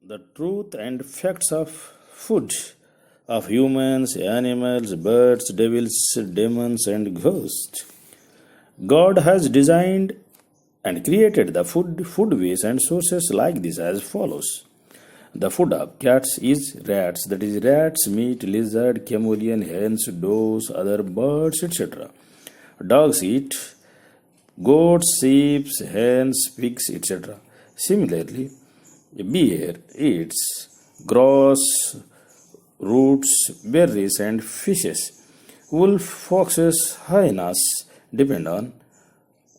the truth and facts of food of humans, animals, birds, devils, demons, and ghosts. God has designed and created the foodways and sources like this as follows. The food of cats is rats, that is rats, meat, lizard, chameleon, hens, doves, other birds, etc. Dogs eat goats, sheep, hens, pigs, etc. Similarly, a bear eats grass, roots, berries, and fishes. Wolf, foxes, hyenas depend on,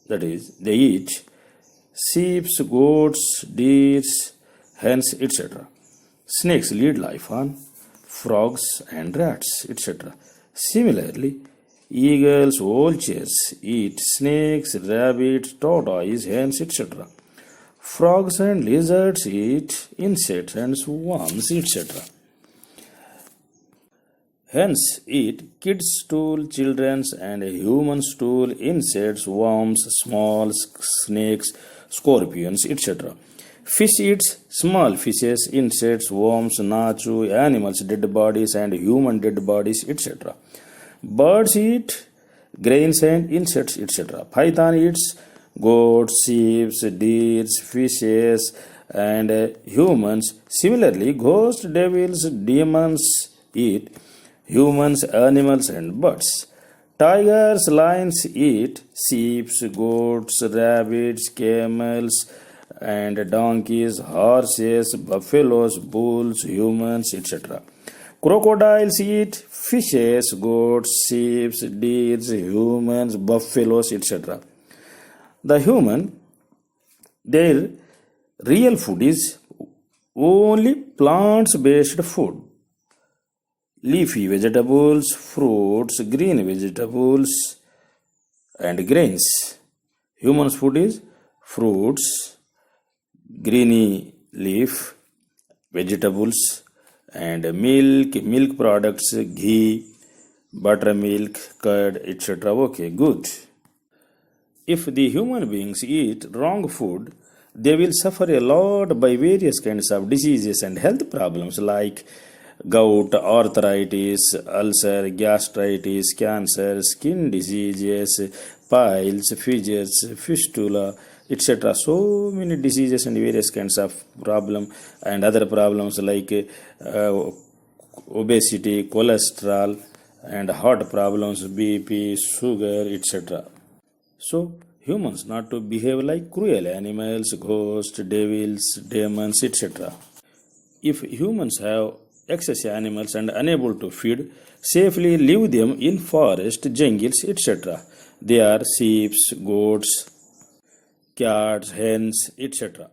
that is, they eat sheep, goats, deer, hens, etc. Snakes lead life on frogs and rats, etc. Similarly, eagles, vultures eat snakes, rabbits, tortoise, hens, etc. Frogs and lizards eat insects and worms, etc. Hens eat kids' stool, children's and human stool, insects, worms, small snakes, scorpions, etc. Fish eats small fishes, insects, worms, nacho, animals' dead bodies and human dead bodies, etc. Birds eat grains and insects, etc. Python eats goats, sheep, deer, fishes, and humans. Similarly, ghosts, devils, demons eat humans, animals, and birds. Tigers, lions eat sheep, goats, rabbits, camels, and donkeys, horses, buffaloes, bulls, humans, etc. Crocodiles eat fishes, goats, sheep, deer, humans, buffaloes, etc. The human, their real food is only plants-based food. Leafy vegetables, fruits, green vegetables, and grains. Humans' food is fruits, greeny leaf, vegetables, and milk products, ghee, buttermilk, curd, etc. Okay, good. If the human beings eat wrong food, they will suffer a lot by various kinds of diseases and health problems like gout, arthritis, ulcer, gastritis, cancer, skin diseases, piles, fissures, fistula, etc. So many diseases and various kinds of problem and other problems like obesity, cholesterol, and heart problems, BP, sugar, etc. So, humans not to behave like cruel animals, ghosts, devils, demons, etc. If humans have excess animals and unable to feed, safely leave them in forest, jungles, etc. They are sheep, goats, cats, hens, etc.